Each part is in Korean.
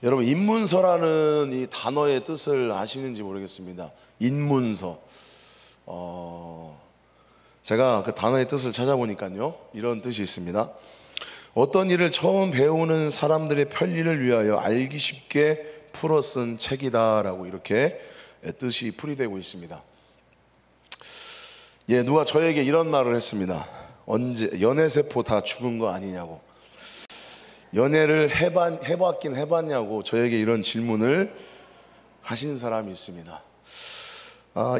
여러분, 입문서라는 이 단어의 뜻을 아시는지 모르겠습니다. 입문서. 제가 그 단어의 뜻을 찾아보니까요, 이런 뜻이 있습니다. 어떤 일을 처음 배우는 사람들의 편리를 위하여 알기 쉽게 풀어 쓴 책이다라고 이렇게 뜻이 풀이되고 있습니다. 예, 누가 저에게 이런 말을 했습니다. 언제 연애세포 다 죽은 거 아니냐고, 연애를 해봤긴 해봤냐고 저에게 이런 질문을 하신 사람이 있습니다.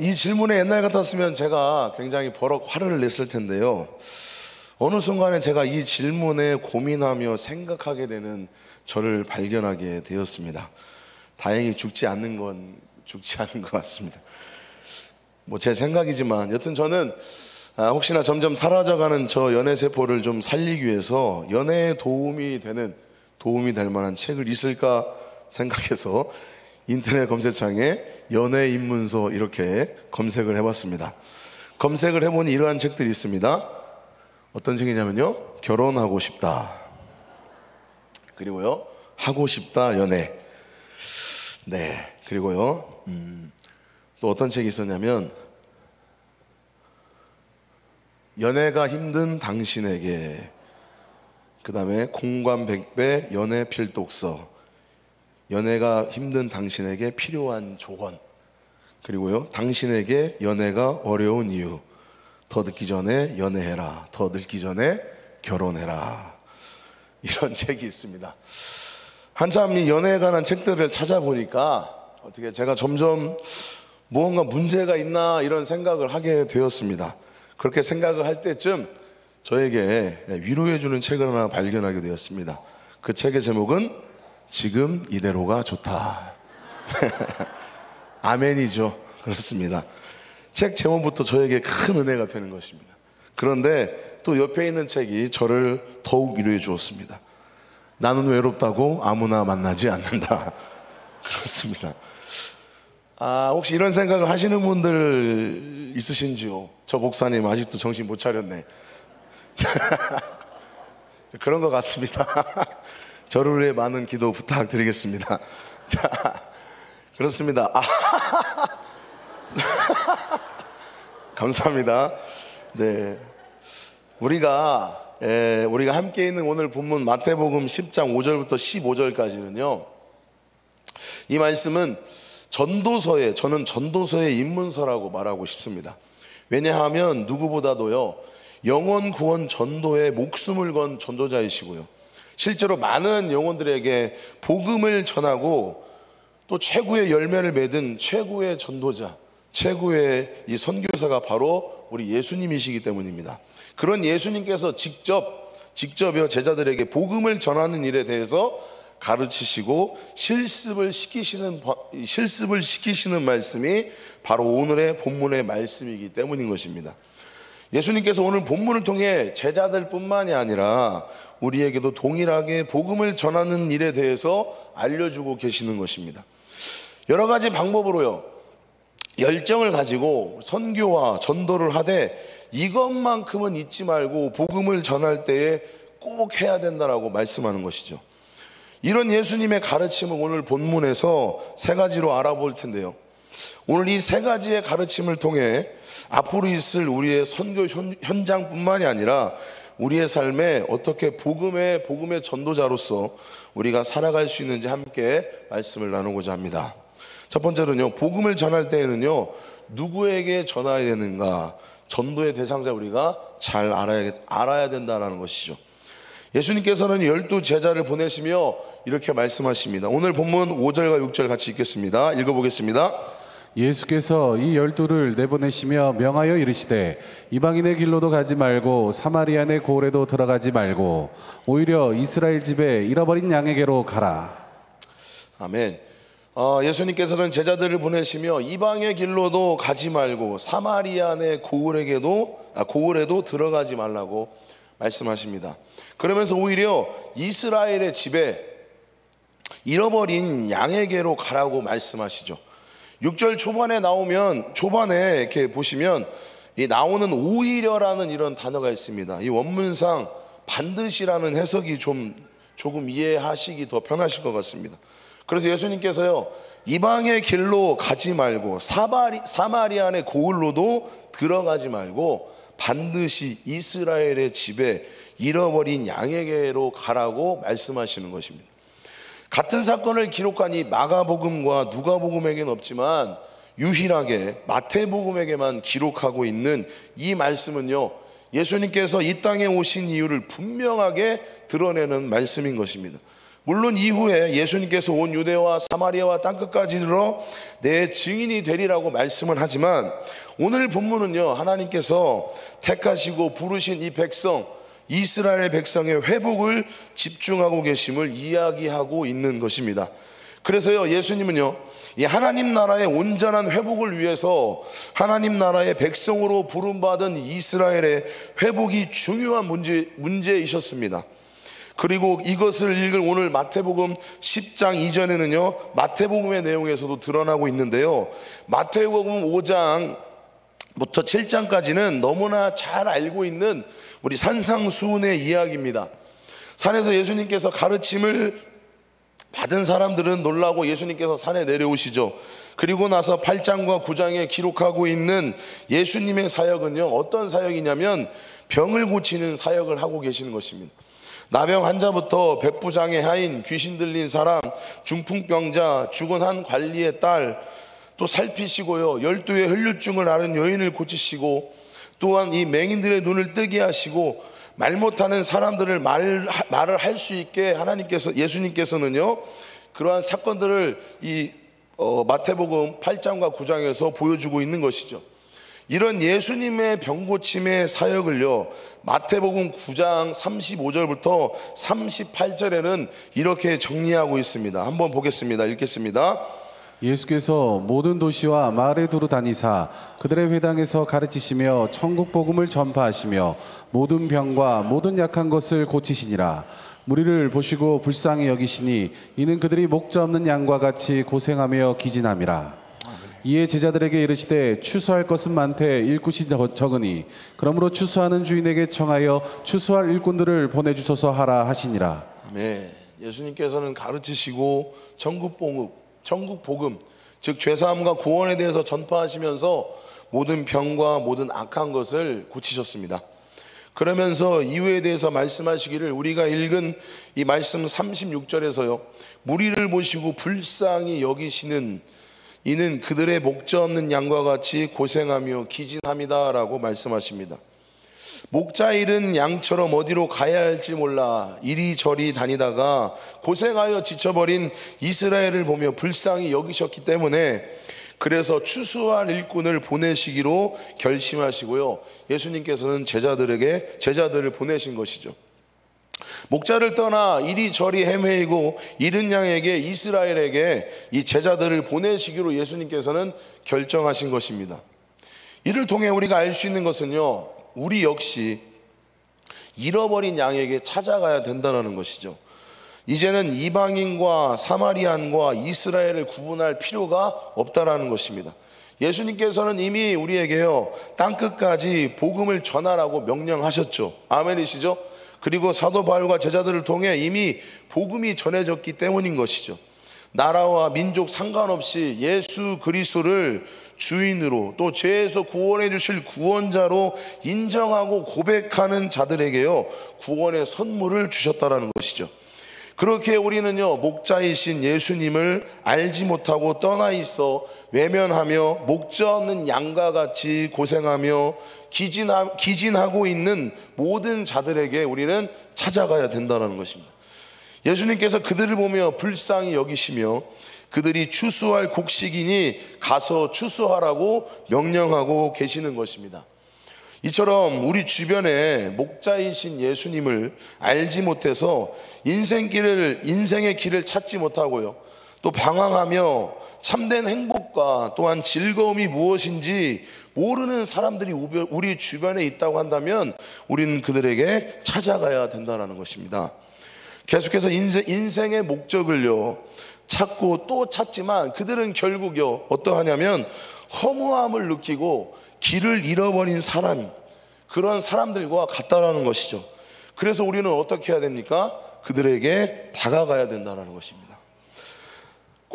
이 질문에 옛날 같았으면 제가 굉장히 버럭 화를 냈을 텐데요, 어느 순간에 제가 이 질문에 고민하며 생각하게 되는 저를 발견하게 되었습니다. 다행히 죽지 않는 것 같습니다. 뭐 제 생각이지만 여튼 저는 혹시나 점점 사라져가는 저 연애세포를 좀 살리기 위해서 연애에 도움이 될 만한 책을 있을까 생각해서 인터넷 검색창에 연애 입문서 이렇게 검색을 해봤습니다. 검색을 해보니 이러한 책들이 있습니다. 어떤 책이냐면요, 결혼하고 싶다, 그리고요 하고 싶다 연애, 네, 그리고요 또 어떤 책이 있었냐면 연애가 힘든 당신에게, 그 다음에 공관백배 연애 필독서, 연애가 힘든 당신에게 필요한 조언, 그리고요 당신에게 연애가 어려운 이유, 더 늦기 전에 연애해라, 더 늙기 전에 결혼해라, 이런 책이 있습니다. 한참 이 연애에 관한 책들을 찾아보니까 어떻게 제가 점점 무언가 문제가 있나 이런 생각을 하게 되었습니다. 그렇게 생각을 할 때쯤 저에게 위로해주는 책을 하나 발견하게 되었습니다. 그 책의 제목은 지금 이대로가 좋다. 아멘이죠. 그렇습니다. 책 제목부터 저에게 큰 은혜가 되는 것입니다. 그런데 또 옆에 있는 책이 저를 더욱 위로해 주었습니다. 나는 외롭다고 아무나 만나지 않는다. 그렇습니다. 혹시 이런 생각을 하시는 분들 있으신지요? 저 목사님 아직도 정신 못 차렸네. 그런 것 같습니다. 저를 위해 많은 기도 부탁드리겠습니다. 자, 그렇습니다. 감사합니다. 네, 우리가 함께 있는 오늘 본문 마태복음 10장 5절부터 15절까지는요, 이 말씀은 저는 전도서의 입문서라고 말하고 싶습니다. 왜냐하면 누구보다도요 영혼 구원 전도에 목숨을 건 전도자이시고요, 실제로 많은 영혼들에게 복음을 전하고 또 최고의 열매를 맺은 최고의 전도자, 최고의 이 선교사가 바로 우리 예수님이시기 때문입니다. 그런 예수님께서 직접요 제자들에게 복음을 전하는 일에 대해서 가르치시고 실습을 시키시는 말씀이 바로 오늘의 본문의 말씀이기 때문인 것입니다. 예수님께서 오늘 본문을 통해 제자들뿐만이 아니라 우리에게도 동일하게 복음을 전하는 일에 대해서 알려주고 계시는 것입니다. 여러 가지 방법으로요 열정을 가지고 선교와 전도를 하되 이것만큼은 잊지 말고 복음을 전할 때에 꼭 해야 된다라고 말씀하는 것이죠. 이런 예수님의 가르침을 오늘 본문에서 세 가지로 알아볼 텐데요, 오늘 이 세 가지의 가르침을 통해 앞으로 있을 우리의 선교 현장뿐만이 아니라 우리의 삶에 어떻게 복음의 전도자로서 우리가 살아갈 수 있는지 함께 말씀을 나누고자 합니다. 첫 번째로는요, 복음을 전할 때에는요 누구에게 전해야 되는가, 전도의 대상자 우리가 잘 알아야 된다는 것이죠. 예수님께서는 12 제자를 보내시며 이렇게 말씀하십니다. 오늘 본문 5절과 6절 같이 읽겠습니다. 읽어보겠습니다. 예수께서 이 12를 내보내시며 명하여 이르시되 이방인의 길로도 가지 말고 사마리아의 고을에도 들어가지 말고 오히려 이스라엘 집에 잃어버린 양에게로 가라. 아멘. 예수님께서는 제자들을 보내시며 이방의 길로도 가지 말고 사마리아의 고을에도 들어가지 말라고 말씀하십니다. 그러면서 오히려 이스라엘의 집에 잃어버린 양에게로 가라고 말씀하시죠. 6절 초반에 이렇게 보시면 나오는 오히려라는 이런 단어가 있습니다. 이 원문상 반드시라는 해석이 조금 이해하시기 더 편하실 것 같습니다. 그래서 예수님께서요, 이방의 길로 가지 말고 사마리아의 고을로도 들어가지 말고 반드시 이스라엘의 집에 잃어버린 양에게로 가라고 말씀하시는 것입니다. 같은 사건을 기록한 이 마가복음과 누가복음에게는 없지만 유일하게 마태복음에게만 기록하고 있는 이 말씀은요, 예수님께서 이 땅에 오신 이유를 분명하게 드러내는 말씀인 것입니다. 물론 이후에 예수님께서 온 유대와 사마리아와 땅끝까지 이르러 내 증인이 되리라고 말씀을 하지만, 오늘 본문은요, 하나님께서 택하시고 부르신 이 백성, 이스라엘 백성의 회복을 집중하고 계심을 이야기하고 있는 것입니다. 그래서요, 예수님은요, 이 하나님 나라의 온전한 회복을 위해서 하나님 나라의 백성으로 부름받은 이스라엘의 회복이 중요한 문제이셨습니다. 그리고 이것을 읽을 오늘 마태복음 10장 이전에는요, 마태복음의 내용에서도 드러나고 있는데요, 마태복음 5장부터 7장까지는 너무나 잘 알고 있는 우리 산상수훈의 이야기입니다. 산에서 예수님께서 가르침을 받은 사람들은 놀라고 예수님께서 산에 내려오시죠. 그리고 나서 8장과 9장에 기록하고 있는 예수님의 사역은요, 어떤 사역이냐면 병을 고치는 사역을 하고 계시는 것입니다. 나병 환자부터 백부장의 하인, 귀신 들린 사람, 중풍병자, 죽은 한 관리의 딸, 또 살피시고요, 12의 혈류증을 앓은 여인을 고치시고, 또한 이 맹인들의 눈을 뜨게 하시고, 말 못하는 사람들을 말을 할 수 있게 예수님께서는요, 그러한 사건들을 이 마태복음 8장과 9장에서 보여주고 있는 것이죠. 이런 예수님의 병고침의 사역을요, 마태복음 9장 35절부터 38절에는 이렇게 정리하고 있습니다. 한번 보겠습니다. 읽겠습니다. 예수께서 모든 도시와 마을에 두루 다니사 그들의 회당에서 가르치시며 천국 복음을 전파하시며 모든 병과 모든 약한 것을 고치시니라. 무리를 보시고 불쌍히 여기시니 이는 그들이 목자 없는 양과 같이 고생하며 기진함이라. 이에 제자들에게 이르시되 추수할 것은 많되 일꾼이 적으니 그러므로 추수하는 주인에게 청하여 추수할 일꾼들을 보내주소서 하라 하시니라. 네, 예수님께서는 가르치시고 천국 복음, 즉 죄사함과 구원에 대해서 전파하시면서 모든 병과 모든 악한 것을 고치셨습니다. 그러면서 이유에 대해서 말씀하시기를, 우리가 읽은 이 말씀 36절에서요, 무리를 보시고 불쌍히 여기시는 이는 그들의 목자 없는 양과 같이 고생하며 기진함이다 라고 말씀하십니다. 목자 잃은 양처럼 어디로 가야 할지 몰라 이리저리 다니다가 고생하여 지쳐버린 이스라엘을 보며 불쌍히 여기셨기 때문에, 그래서 추수할 일꾼을 보내시기로 결심하시고요, 예수님께서는 제자들을 보내신 것이죠. 목자를 떠나 이리저리 헤매이고 잃은 양에게, 이스라엘에게 이 제자들을 보내시기로 예수님께서는 결정하신 것입니다. 이를 통해 우리가 알 수 있는 것은요, 우리 역시 잃어버린 양에게 찾아가야 된다는 것이죠. 이제는 이방인과 사마리안과 이스라엘을 구분할 필요가 없다라는 것입니다. 예수님께서는 이미 우리에게요, 땅끝까지 복음을 전하라고 명령하셨죠. 아멘이시죠? 그리고 사도 바울과 제자들을 통해 이미 복음이 전해졌기 때문인 것이죠. 나라와 민족 상관없이 예수 그리스도를 주인으로, 또 죄에서 구원해 주실 구원자로 인정하고 고백하는 자들에게요, 구원의 선물을 주셨다라는 것이죠. 그렇게 우리는요, 목자이신 예수님을 알지 못하고 떠나 있어 외면하며 목자 없는 양과 같이 고생하며 기진하고 있는 모든 자들에게 우리는 찾아가야 된다는 것입니다. 예수님께서 그들을 보며 불쌍히 여기시며 그들이 추수할 곡식이니 가서 추수하라고 명령하고 계시는 것입니다. 이처럼 우리 주변에 목자이신 예수님을 알지 못해서 인생의 길을 찾지 못하고요, 또 방황하며 참된 행복과 또한 즐거움이 무엇인지 모르는 사람들이 우리 주변에 있다고 한다면 우리는 그들에게 찾아가야 된다는 것입니다. 계속해서 인생의 목적을요 찾고 또 찾지만 그들은 결국요 어떠하냐면 허무함을 느끼고 길을 잃어버린 사람, 그런 사람들과 같다라는 것이죠. 그래서 우리는 어떻게 해야 됩니까? 그들에게 다가가야 된다는 것입니다.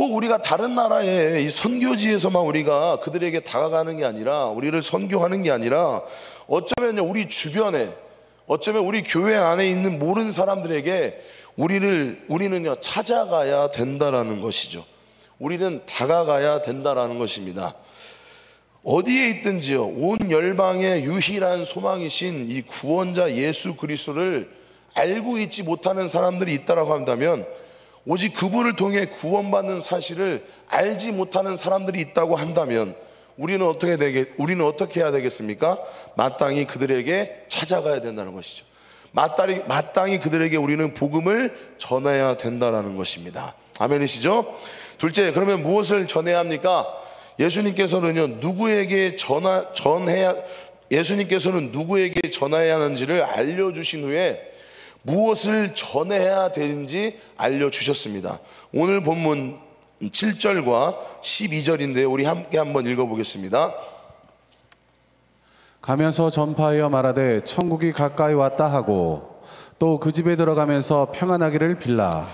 꼭 우리가 다른 나라의 이 선교지에서만 우리가 그들에게 다가가는 게 아니라, 우리를 선교하는 게 아니라, 어쩌면요 우리 주변에, 어쩌면 우리 교회 안에 있는 모르는 사람들에게 우리는요 찾아가야 된다라는 것이죠. 우리는 다가가야 된다라는 것입니다. 어디에 있든지요, 온 열방의 유일한 소망이신 이 구원자 예수 그리스도를 알고 있지 못하는 사람들이 있다라고 한다면, 오직 그분을 통해 구원받는 사실을 알지 못하는 사람들이 있다고 한다면, 우리는 어떻게 해야 되겠습니까? 마땅히 그들에게 찾아가야 된다는 것이죠. 마땅히 그들에게 우리는 복음을 전해야 된다는 것입니다. 아멘이시죠? 둘째, 그러면 무엇을 전해야 합니까? 예수님께서는 누구에게 전해야 하는지를 알려주신 후에 무엇을 전해야 되는지 알려주셨습니다. 오늘 본문 7절과 12절인데 우리 함께 한번 읽어보겠습니다. 가면서 전파하여 말하되 천국이 가까이 왔다 하고, 또 그 집에 들어가면서 평안하기를 빌라.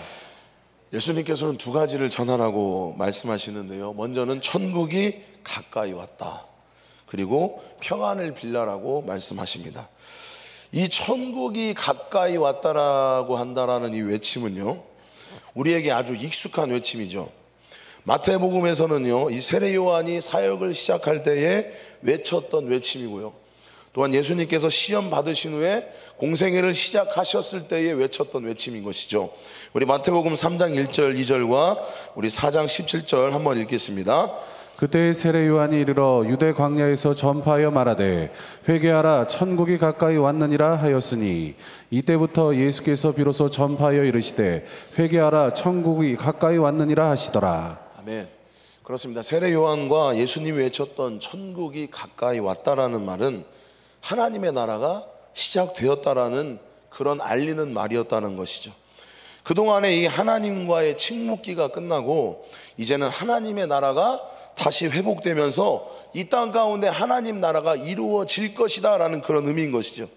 예수님께서는 두 가지를 전하라고 말씀하시는데요, 먼저는 천국이 가까이 왔다, 그리고 평안을 빌라라고 말씀하십니다. 이 천국이 가까이 왔다라고 한다라는 이 외침은요 우리에게 아주 익숙한 외침이죠. 마태복음에서는요 이 세례 요한이 사역을 시작할 때에 외쳤던 외침이고요, 또한 예수님께서 시험 받으신 후에 공생애를 시작하셨을 때에 외쳤던 외침인 것이죠. 우리 마태복음 3장 1절 2절과 우리 4장 17절 한번 읽겠습니다. 그때 세례 요한이 이르러 유대 광야에서 전파하여 말하되 회개하라 천국이 가까이 왔느니라 하였으니, 이때부터 예수께서 비로소 전파하여 이르시되 회개하라 천국이 가까이 왔느니라 하시더라. 아멘. 그렇습니다. 세례 요한과 예수님이 외쳤던 천국이 가까이 왔다라는 말은 하나님의 나라가 시작되었다라는 그런 알리는 말이었다는 것이죠. 그동안에 이 하나님과의 침묵기가 끝나고 이제는 하나님의 나라가 다시 회복되면서 이 땅 가운데 하나님 나라가 이루어질 것이다 라는 그런 의미인 것이죠.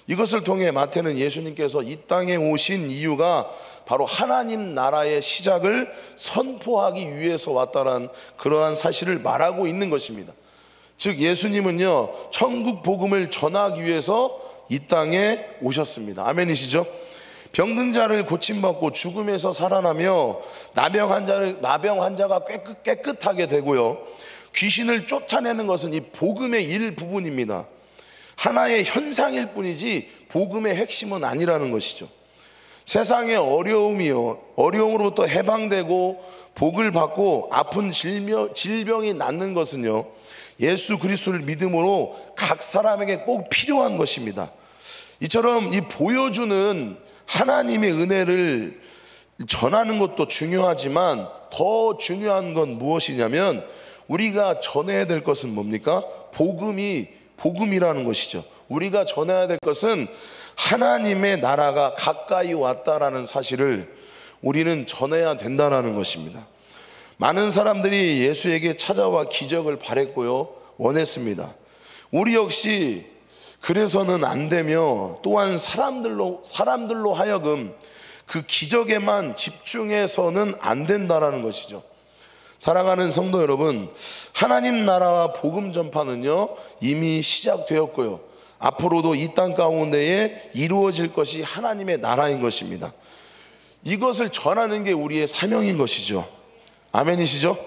이것을 통해 마태는 예수님께서 이 땅에 오신 이유가 바로 하나님 나라의 시작을 선포하기 위해서 왔다라는 그러한 사실을 말하고 있는 것입니다. 즉 예수님은요 천국 복음을 전하기 위해서 이 땅에 오셨습니다. 아멘이시죠? 병든 자를 고침받고 죽음에서 살아나며 나병 환자가 깨끗하게 되고요, 귀신을 쫓아내는 것은 이 복음의 일부분입니다. 하나의 현상일 뿐이지 복음의 핵심은 아니라는 것이죠. 세상의 어려움으로부터 해방되고 복을 받고 아픈 질병이 낫는 것은요 예수 그리스도를 믿음으로 각 사람에게 꼭 필요한 것입니다. 이처럼 이 보여주는 하나님의 은혜를 전하는 것도 중요하지만 더 중요한 건 무엇이냐면, 우리가 전해야 될 것은 뭡니까? 복음이라는 것이죠. 우리가 전해야 될 것은 하나님의 나라가 가까이 왔다라는 사실을 우리는 전해야 된다라는 것입니다. 많은 사람들이 예수에게 찾아와 기적을 바랬고요, 원했습니다. 우리 역시 그래서는 안 되며, 또한 사람들로 하여금 그 기적에만 집중해서는 안 된다라는 것이죠. 사랑하는 성도 여러분, 하나님 나라와 복음 전파는요 이미 시작되었고요, 앞으로도 이 땅 가운데에 이루어질 것이 하나님의 나라인 것입니다. 이것을 전하는 게 우리의 사명인 것이죠. 아멘이시죠?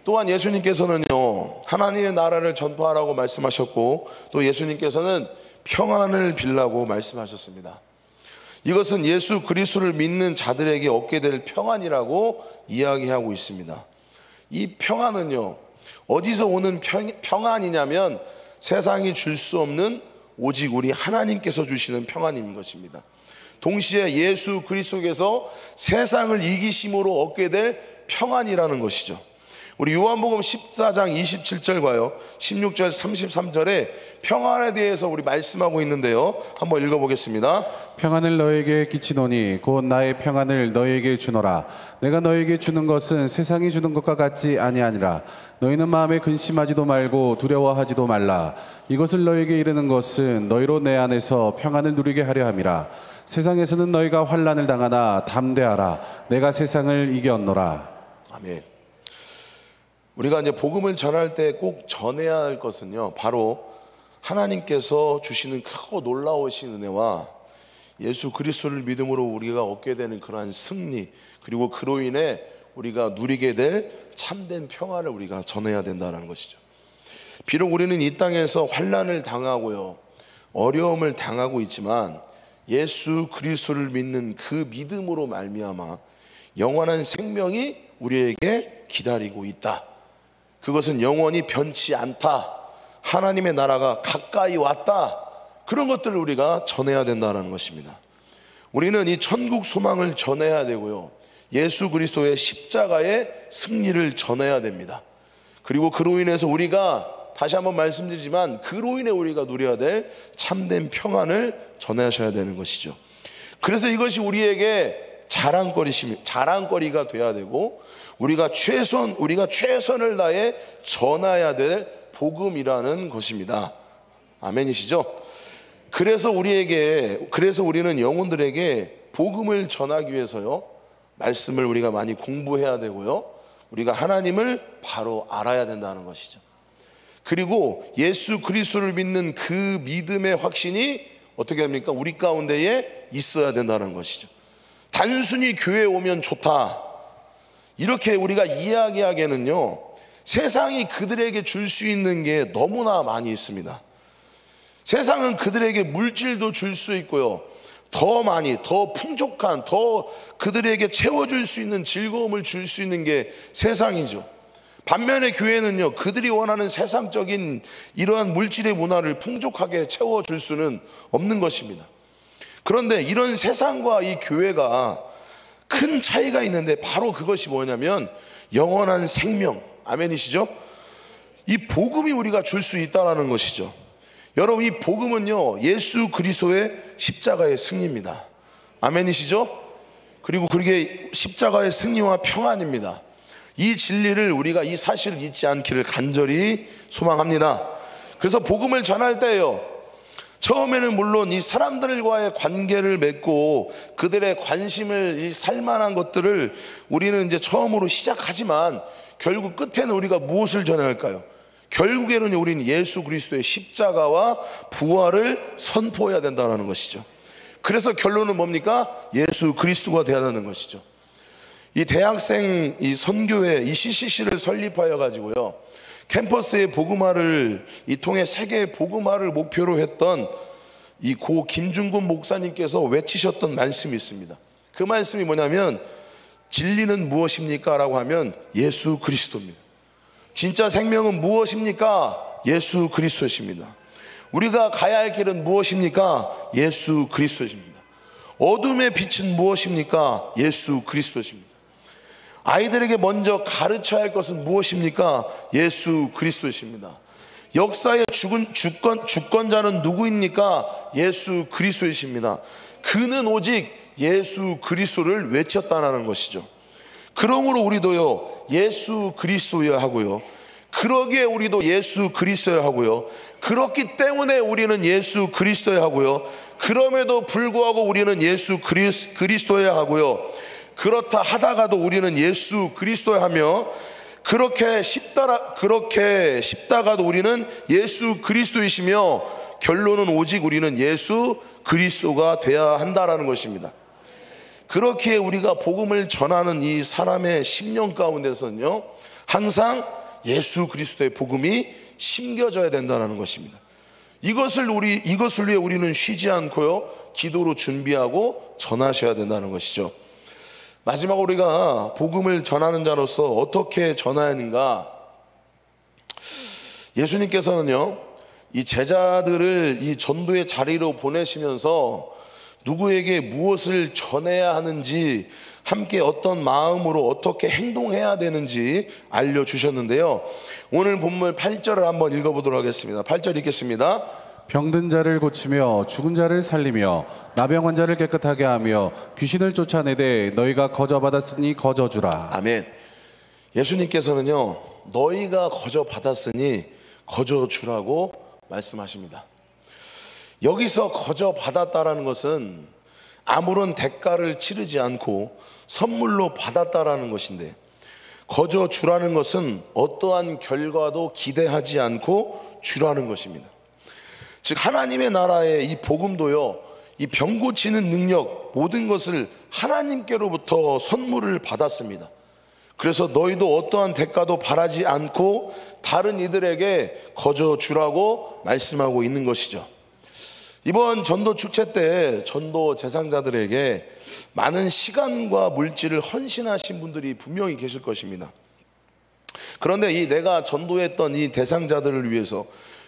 또한 예수님께서는요 하나님의 나라를 전파하라고 말씀하셨고, 또 예수님께서는 평안을 빌라고 말씀하셨습니다. 이것은 예수 그리스도를 믿는 자들에게 얻게 될 평안이라고 이야기하고 있습니다. 이 평안은요 어디서 오는 평안이냐면, 세상이 줄 수 없는 오직 우리 하나님께서 주시는 평안인 것입니다. 동시에 예수 그리스도께서 세상을 이기심으로 얻게 될 평안이라는 것이죠. 우리 요한복음 14장 27절과요 16절 33절에 평안에 대해서 우리 말씀하고 있는데요, 한번 읽어보겠습니다. 평안을 너에게 끼치노니 곧 나의 평안을 너에게 주노라. 내가 너에게 주는 것은 세상이 주는 것과 같지 아니하니라. 너희는 마음에 근심하지도 말고 두려워하지도 말라. 이것을 너에게 이르는 것은 너희로 내 안에서 평안을 누리게 하려 함이라. 세상에서는 너희가 환난을 당하나 담대하라. 내가 세상을 이겼노라. 아멘. 우리가 이제 복음을 전할 때 꼭 전해야 할 것은요, 바로 하나님께서 주시는 크고 놀라우신 은혜와 예수 그리스도를 믿음으로 우리가 얻게 되는 그러한 승리, 그리고 그로 인해 우리가 누리게 될 참된 평화를 우리가 전해야 된다는 것이죠. 비록 우리는 이 땅에서 환난을 당하고요, 어려움을 당하고 있지만 예수 그리스도를 믿는 그 믿음으로 말미암아 영원한 생명이 우리에게 기다리고 있다. 그것은 영원히 변치 않다. 하나님의 나라가 가까이 왔다. 그런 것들을 우리가 전해야 된다는 것입니다. 우리는 이 천국 소망을 전해야 되고요, 예수 그리스도의 십자가의 승리를 전해야 됩니다. 그리고 그로 인해서 우리가, 다시 한번 말씀드리지만, 그로 인해 우리가 누려야 될 참된 평안을 전하셔야 되는 것이죠. 그래서 이것이 우리에게 자랑거리가 돼야 되고, 우리가 최선을 다해 전해야 될 복음이라는 것입니다. 아멘이시죠? 그래서 우리는 영혼들에게 복음을 전하기 위해서요, 말씀을 우리가 많이 공부해야 되고요, 우리가 하나님을 바로 알아야 된다는 것이죠. 그리고 예수 그리스도를 믿는 그 믿음의 확신이 어떻게 합니까? 우리 가운데에 있어야 된다는 것이죠. 단순히 교회에 오면 좋다, 이렇게 우리가 이야기하기에는요, 세상이 그들에게 줄 수 있는 게 너무나 많이 있습니다. 세상은 그들에게 물질도 줄 수 있고요, 더 많이, 더 풍족한, 더 그들에게 채워줄 수 있는 즐거움을 줄 수 있는 게 세상이죠. 반면에 교회는요, 그들이 원하는 세상적인 이러한 물질의 문화를 풍족하게 채워줄 수는 없는 것입니다. 그런데 이런 세상과 이 교회가 큰 차이가 있는데, 바로 그것이 뭐냐면 영원한 생명, 아멘이시죠? 이 복음이 우리가 줄 수 있다는 것이죠. 여러분, 이 복음은요, 예수 그리스도의 십자가의 승리입니다. 아멘이시죠? 그리고 그게 십자가의 승리와 평안입니다. 이 진리를 우리가, 이 사실을 잊지 않기를 간절히 소망합니다. 그래서 복음을 전할 때요, 처음에는 물론 이 사람들과의 관계를 맺고 그들의 관심을 살만한 것들을 우리는 이제 처음으로 시작하지만, 결국 끝에는 우리가 무엇을 전해야 할까요? 결국에는 우리는 예수 그리스도의 십자가와 부활을 선포해야 된다는 것이죠. 그래서 결론은 뭡니까? 예수 그리스도가 되어야 하는 것이죠. 이 대학생 이 선교회 이 CCC를 설립하여 가지고요, 캠퍼스의 복음화를 이 통해 세계 복음화를 목표로 했던 이 고 김중곤 목사님께서 외치셨던 말씀이 있습니다. 그 말씀이 뭐냐면, 진리는 무엇입니까? 라고 하면 예수 그리스도입니다. 진짜 생명은 무엇입니까? 예수 그리스도십니다. 우리가 가야 할 길은 무엇입니까? 예수 그리스도십니다. 어둠의 빛은 무엇입니까? 예수 그리스도십니다. 아이들에게 먼저 가르쳐야 할 것은 무엇입니까? 예수 그리스도십니다. 역사의 주권자는 누구입니까? 예수 그리스도이십니다. 그는 오직 예수 그리스도를 외쳤다는 것이죠. 그러므로 우리도요, 예수 그리스도여야 하고요, 그러기에 우리도 예수 그리스도여야 하고요, 그렇기 때문에 우리는 예수 그리스도여야 하고요, 그럼에도 불구하고 우리는 예수 그리스도여야 하고요, 그렇다 하다가도 우리는 예수 그리스도여야 하며, 그렇게 쉽다가도 우리는 예수 그리스도이시며, 결론은 오직 우리는 예수 그리스도가 되어야 한다라는 것입니다. 그렇기에 우리가 복음을 전하는 이 사람의 심령 가운데서는요, 항상 예수 그리스도의 복음이 심겨져야 된다는 것입니다. 이것을 위해 우리는 쉬지 않고요, 기도로 준비하고 전하셔야 된다는 것이죠. 마지막으로 우리가 복음을 전하는 자로서 어떻게 전해야 하는가? 예수님께서는요, 이 제자들을 이 전도의 자리로 보내시면서 누구에게 무엇을 전해야 하는지, 함께 어떤 마음으로 어떻게 행동해야 되는지 알려주셨는데요, 오늘 본문 8절을 한번 읽어보도록 하겠습니다. 8절 읽겠습니다. 병든 자를 고치며 죽은 자를 살리며 나병 환자를 깨끗하게 하며 귀신을 쫓아내되 너희가 거저 받았으니 거저 주라. 아멘. 예수님께서는요, 너희가 거저 받았으니 거저 주라고 말씀하십니다. 여기서 거저 받았다라는 것은 아무런 대가를 치르지 않고 선물로 받았다라는 것인데, 거저 주라는 것은 어떠한 결과도 기대하지 않고 주라는 것입니다. 즉 하나님의 나라의 이 복음도요, 이 병 고치는 능력, 모든 것을 하나님께로부터 선물을 받았습니다. 그래서 너희도 어떠한 대가도 바라지 않고 다른 이들에게 거저 주라고 말씀하고 있는 것이죠. 이번 전도 축제 때 전도 대상자들에게 많은 시간과 물질을 헌신하신 분들이 분명히 계실 것입니다. 그런데 이 내가 전도했던 이 대상자들을 위해서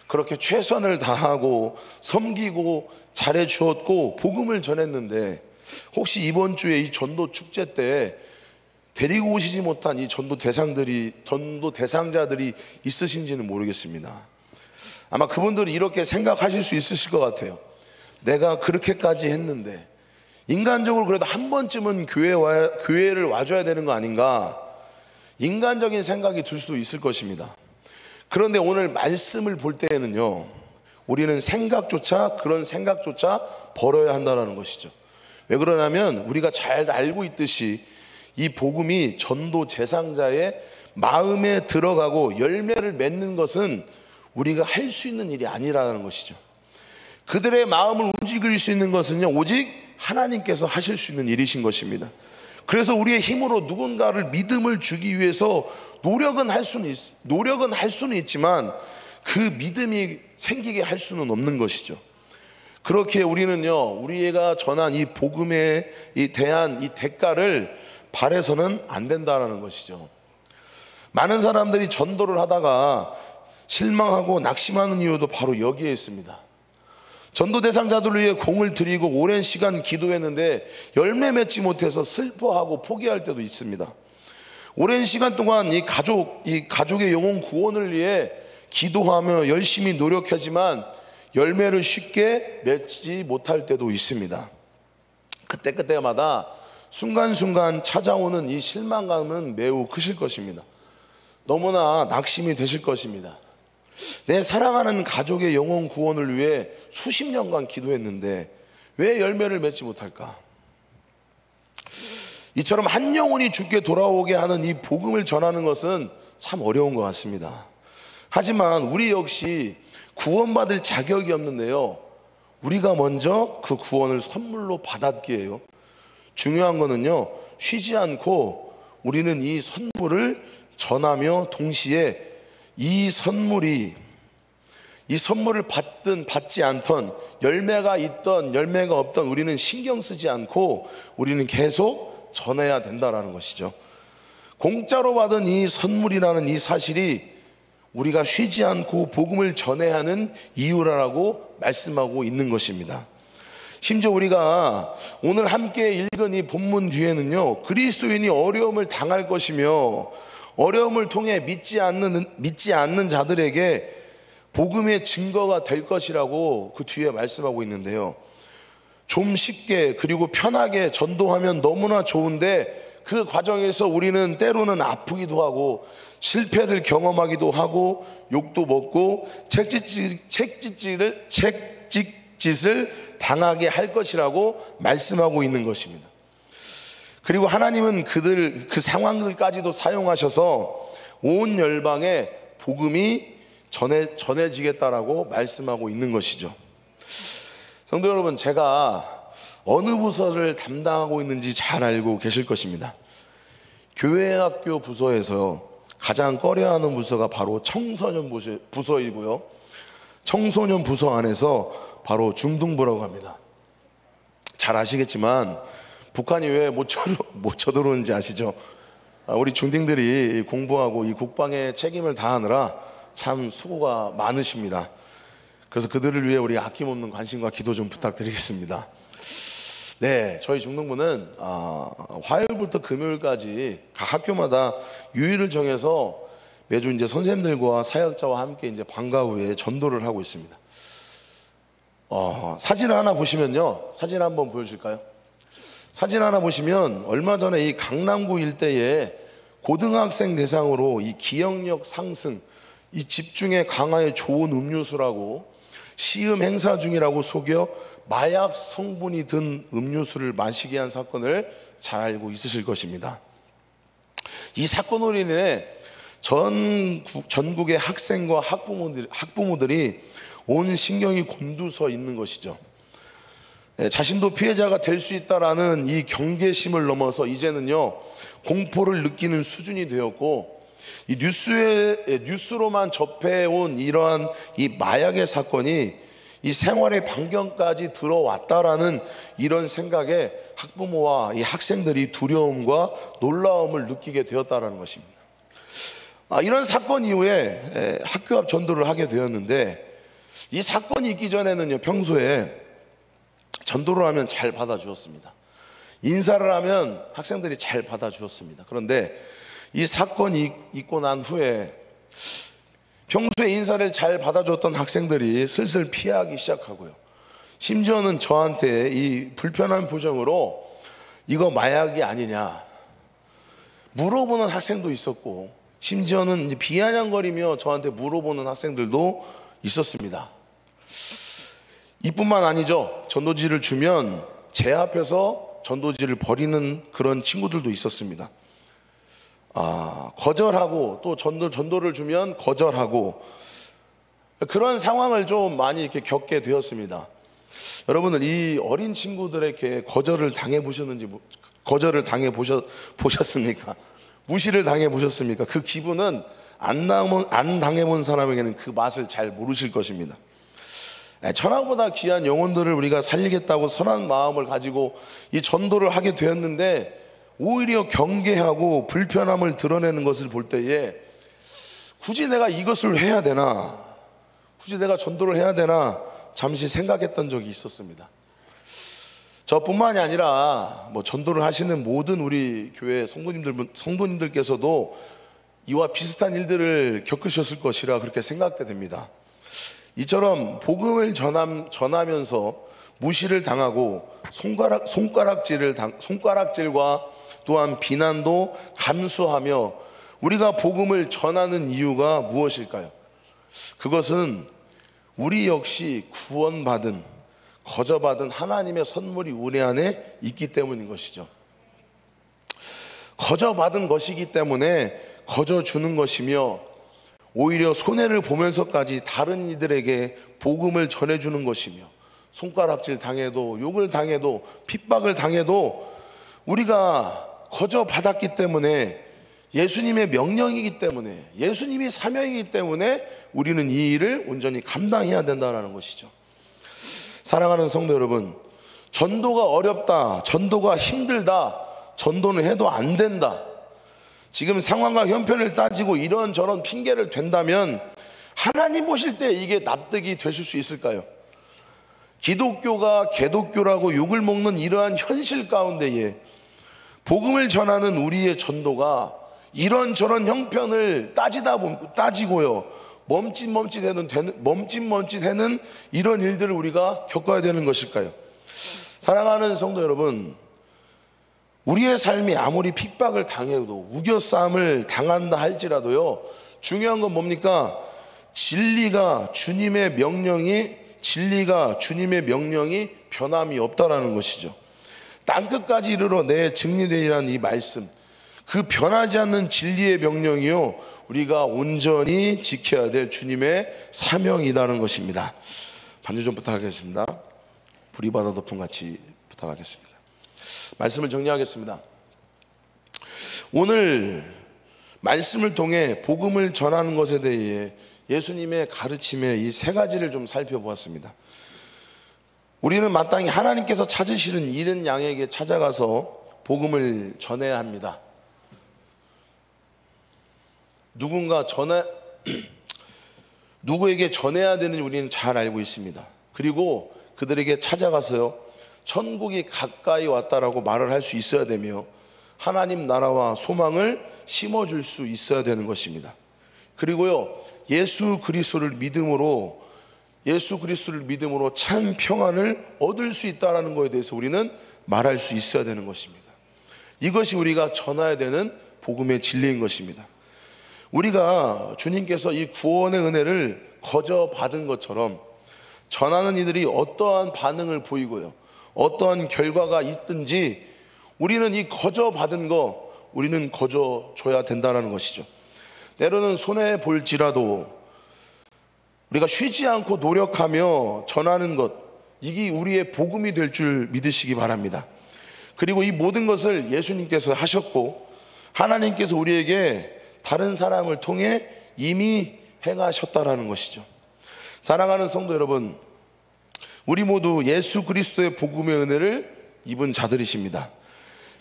그렇게 최선을 다하고 섬기고 잘해 주었고 복음을 전했는데, 혹시 이번 주에 이 전도 축제 때 데리고 오시지 못한 이 전도 대상자들이 있으신지는 모르겠습니다. 아마 그분들이 이렇게 생각하실 수 있으실 것 같아요. 내가 그렇게까지 했는데 인간적으로 그래도 한 번쯤은 교회를 와줘야 되는 거 아닌가, 인간적인 생각이 들 수도 있을 것입니다. 그런데 오늘 말씀을 볼 때에는요, 우리는 그런 생각조차 버려야 한다는 것이죠. 왜 그러냐면 우리가 잘 알고 있듯이 이 복음이 전도 대상자의 마음에 들어가고 열매를 맺는 것은 우리가 할 수 있는 일이 아니라는 것이죠. 그들의 마음을 움직일 수 있는 것은요, 오직 하나님께서 하실 수 있는 일이신 것입니다. 그래서 우리의 힘으로 누군가를 믿음을 주기 위해서 노력은 할 수는 있지만 그 믿음이 생기게 할 수는 없는 것이죠. 그렇게 우리는요, 우리가 전한 이 복음에 대한 이 대가를 바라서는 안 된다는 것이죠. 많은 사람들이 전도를 하다가 실망하고 낙심하는 이유도 바로 여기에 있습니다. 전도 대상자들을 위해 공을 들이고 오랜 시간 기도했는데 열매 맺지 못해서 슬퍼하고 포기할 때도 있습니다. 오랜 시간 동안 이 가족의 영혼 구원을 위해 기도하며 열심히 노력하지만 열매를 쉽게 맺지 못할 때도 있습니다. 그때마다 순간순간 찾아오는 이 실망감은 매우 크실 것입니다. 너무나 낙심이 되실 것입니다. 내 사랑하는 가족의 영혼 구원을 위해 수십 년간 기도했는데 왜 열매를 맺지 못할까? 이처럼 한 영혼이 주께 돌아오게 하는 이 복음을 전하는 것은 참 어려운 것 같습니다. 하지만 우리 역시 구원받을 자격이 없는데요, 우리가 먼저 그 구원을 선물로 받았기에요. 중요한 거는요, 쉬지 않고 우리는 이 선물을 전하며 동시에 이 선물을 받든 받지 않던, 열매가 있던 열매가 없던 우리는 신경 쓰지 않고 우리는 계속 전해야 된다는 것이죠. 공짜로 받은 이 선물이라는 이 사실이 우리가 쉬지 않고 복음을 전해야 하는 이유라고 말씀하고 있는 것입니다. 심지어 우리가 오늘 함께 읽은 이 본문 뒤에는요, 그리스도인이 어려움을 당할 것이며 어려움을 통해 믿지 않는 자들에게 복음의 증거가 될 것이라고 그 뒤에 말씀하고 있는데요, 좀 쉽게 그리고 편하게 전도하면 너무나 좋은데 그 과정에서 우리는 때로는 아프기도 하고 실패를 경험하기도 하고 욕도 먹고 책짓짓을 당하게 할 것이라고 말씀하고 있는 것입니다. 그리고 하나님은 그 상황들까지도 사용하셔서 온 열방에 복음이 전해지겠다라고 말씀하고 있는 것이죠. 성도 여러분, 제가 어느 부서를 담당하고 있는지 잘 알고 계실 것입니다. 교회학교 부서에서 가장 꺼려하는 부서가 바로 청소년 부서이고요, 청소년 부서 안에서 바로 중등부라고 합니다. 잘 아시겠지만 북한이 왜 못 쳐들어오는지 아시죠? 우리 중딩들이 공부하고 이 국방의 책임을 다하느라 참 수고가 많으십니다. 그래서 그들을 위해 우리 아낌없는 관심과 기도 좀 부탁드리겠습니다. 네, 저희 중등부는 화요일부터 금요일까지 각 학교마다 유일을 정해서 매주 이제 선생님들과 사역자와 함께 이제 방과 후에 전도를 하고 있습니다. 사진을 하나 보시면요, 사진 한번 보여줄까요? 사진 하나 보시면 얼마 전에 이 강남구 일대에 고등학생 대상으로 이 기억력 상승, 이 집중에 강화에 좋은 음료수라고 시음 행사 중이라고 속여 마약 성분이 든 음료수를 마시게 한 사건을 잘 알고 있으실 것입니다. 이 사건으로 인해 전국의 학생과 학부모들이 온 신경이 곤두서 있는 것이죠. 자신도 피해자가 될 수 있다라는 이 경계심을 넘어서 이제는요, 공포를 느끼는 수준이 되었고, 이 뉴스로만 접해온 이러한 이 마약의 사건이 이 생활의 반경까지 들어왔다라는 이런 생각에 학부모와 이 학생들이 두려움과 놀라움을 느끼게 되었다라는 것입니다. 이런 사건 이후에 학교 앞 전도를 하게 되었는데, 이 사건이 있기 전에는요, 평소에 전도를 하면 잘 받아주었습니다. 인사를 하면 학생들이 잘 받아주었습니다. 그런데 이 사건이 있고 난 후에 평소에 인사를 잘 받아줬던 학생들이 슬슬 피하기 시작하고요, 심지어는 저한테 이 불편한 표정으로 이거 마약이 아니냐 물어보는 학생도 있었고, 심지어는 이제 비아냥거리며 저한테 물어보는 학생들도 있었습니다. 이뿐만 아니죠. 전도지를 주면 제 앞에서 전도지를 버리는 그런 친구들도 있었습니다. 거절하고, 또 전도를 주면 거절하고, 그런 상황을 좀 많이 이렇게 겪게 되었습니다. 여러분들, 이 어린 친구들에게 거절을 당해 보셨는지, 거절을 당해 보셨습니까? 무시를 당해 보셨습니까? 그 기분은 안 당해본 사람에게는 그 맛을 잘 모르실 것입니다. 천하보다 귀한 영혼들을 우리가 살리겠다고 선한 마음을 가지고 이 전도를 하게 되었는데, 오히려 경계하고 불편함을 드러내는 것을 볼 때에 굳이 내가 이것을 해야 되나, 굳이 내가 전도를 해야 되나 잠시 생각했던 적이 있었습니다. 저뿐만이 아니라 전도를 하시는 모든 우리 교회 성도님들께서도 이와 비슷한 일들을 겪으셨을 것이라 그렇게 생각돼 됩니다. 이처럼 복음을 전하면서 무시를 당하고 손가락질과 또한 비난도 감수하며 우리가 복음을 전하는 이유가 무엇일까요? 그것은 우리 역시 구원받은, 거저받은 하나님의 선물이 우리 안에 있기 때문인 것이죠. 거저받은 것이기 때문에 거저주는 것이며, 오히려 손해를 보면서까지 다른 이들에게 복음을 전해주는 것이며, 손가락질 당해도, 욕을 당해도, 핍박을 당해도 우리가 거저받았기 때문에, 예수님의 명령이기 때문에, 예수님이 사명이기 때문에 우리는 이 일을 온전히 감당해야 된다는 것이죠. 사랑하는 성도 여러분, 전도가 어렵다, 전도가 힘들다, 전도는 해도 안 된다, 지금 상황과 형편을 따지고 이런저런 핑계를 댄다면 하나님 보실 때 이게 납득이 되실 수 있을까요? 기독교가 개독교라고 욕을 먹는 이러한 현실 가운데에 복음을 전하는 우리의 전도가 이런저런 형편을 따지고요, 멈칫멈칫하는 이런 일들을 우리가 겪어야 되는 것일까요? 사랑하는 성도 여러분, 우리의 삶이 아무리 핍박을 당해도, 우겨싸움을 당한다 할지라도요, 중요한 건 뭡니까? 진리가 주님의 명령이 변함이 없다라는 것이죠. 땅끝까지 이르러 내 증리되리라는 이 말씀, 그 변하지 않는 진리의 명령이요, 우리가 온전히 지켜야 될 주님의 사명이라는 것입니다. 반주 좀 부탁하겠습니다. 불이 받아 덮음 같이 부탁하겠습니다. 말씀을 정리하겠습니다. 오늘 말씀을 통해 복음을 전하는 것에 대해 예수님의 가르침의 이 세 가지를 좀 살펴보았습니다. 우리는 마땅히 하나님께서 찾으시는 잃은 양에게 찾아가서 복음을 전해야 합니다. 누구에게 전해야 되는지 우리는 잘 알고 있습니다. 그리고 그들에게 찾아가서요, 천국이 가까이 왔다라고 말을 할 수 있어야 되며, 하나님 나라와 소망을 심어줄 수 있어야 되는 것입니다. 그리고요, 예수 그리스도를 믿음으로 참 평안을 얻을 수 있다는 것에 대해서 우리는 말할 수 있어야 되는 것입니다. 이것이 우리가 전해야 되는 복음의 진리인 것입니다. 우리가 주님께서 이 구원의 은혜를 거저 받은 것처럼 전하는 이들이 어떠한 반응을 보이고요, 어떠한 결과가 있든지 우리는 이 거저 받은 거 우리는 거저줘야 된다는 것이죠. 때로는 손해 볼지라도 우리가 쉬지 않고 노력하며 전하는 것, 이게 우리의 복음이 될 줄 믿으시기 바랍니다. 그리고 이 모든 것을 예수님께서 하셨고 하나님께서 우리에게 다른 사람을 통해 이미 행하셨다라는 것이죠. 사랑하는 성도 여러분, 우리 모두 예수 그리스도의 복음의 은혜를 입은 자들이십니다.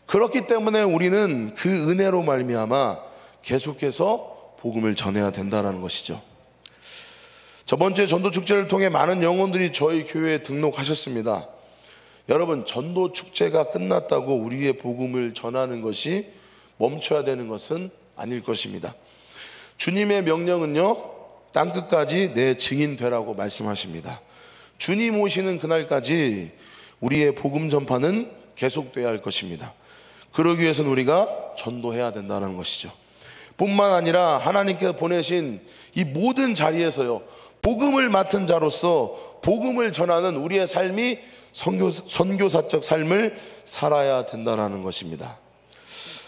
그렇기 때문에 우리는 그 은혜로 말미암아 계속해서 복음을 전해야 된다는 것이죠. 저번 주에 전도축제를 통해 많은 영혼들이 저희 교회에 등록하셨습니다. 여러분, 전도축제가 끝났다고 우리의 복음을 전하는 것이 멈춰야 되는 것은 아닐 것입니다. 주님의 명령은요, 땅끝까지 내 증인 되라고 말씀하십니다. 주님 오시는 그날까지 우리의 복음 전파는 계속돼야 할 것입니다. 그러기 위해서는 우리가 전도해야 된다는 것이죠. 뿐만 아니라 하나님께서 보내신 이 모든 자리에서요, 복음을 맡은 자로서 복음을 전하는 우리의 삶이 선교사적 삶을 살아야 된다는 것입니다.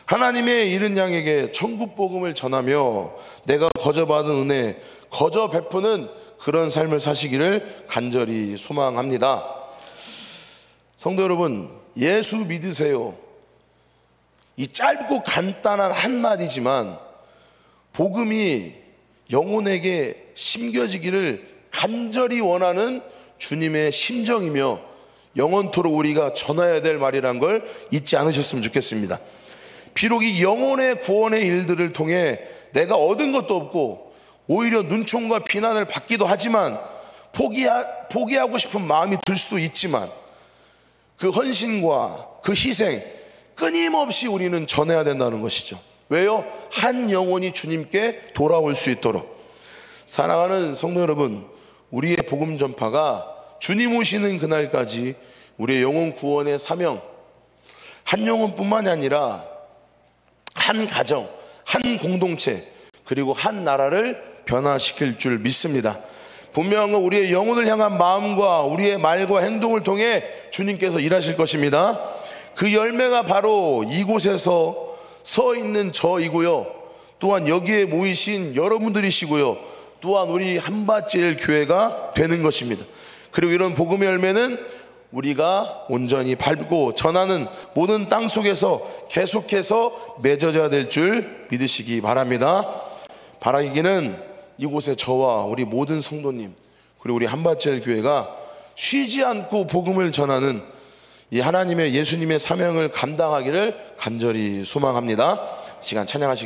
하나님의 이른 양에게 천국 복음을 전하며 내가 거저받은 은혜, 거저 베푸는 그런 삶을 사시기를 간절히 소망합니다. 성도 여러분, 예수 믿으세요. 이 짧고 간단한 한마디지만 복음이 영혼에게 심겨지기를 간절히 원하는 주님의 심정이며 영원토록 우리가 전해야 될 말이란 걸 잊지 않으셨으면 좋겠습니다. 비록 이 영혼의 구원의 일들을 통해 내가 얻은 것도 없고 오히려 눈총과 비난을 받기도 하지만 포기하고 싶은 마음이 들 수도 있지만 그 헌신과 그 희생 끊임없이 우리는 전해야 된다는 것이죠. 왜요? 한 영혼이 주님께 돌아올 수 있도록. 사랑하는 성도 여러분, 우리의 복음 전파가 주님 오시는 그날까지 우리의 영혼 구원의 사명, 한 영혼뿐만이 아니라 한 가정, 한 공동체, 그리고 한 나라를 변화시킬 줄 믿습니다. 분명한 건 우리의 영혼을 향한 마음과 우리의 말과 행동을 통해 주님께서 일하실 것입니다. 그 열매가 바로 이곳에서 서 있는 저이고요, 또한 여기에 모이신 여러분들이시고요, 또한 우리 한밭제일 교회가 되는 것입니다. 그리고 이런 복음의 열매는 우리가 온전히 밟고 전하는 모든 땅 속에서 계속해서 맺어져야 될 줄 믿으시기 바랍니다. 바라기는 이곳에 저와 우리 모든 성도님, 그리고 우리 한밭제일 교회가 쉬지 않고 복음을 전하는 이 하나님의 예수님의 사명을 감당하기를 간절히 소망합니다. 시간 찬양하시겠습니다.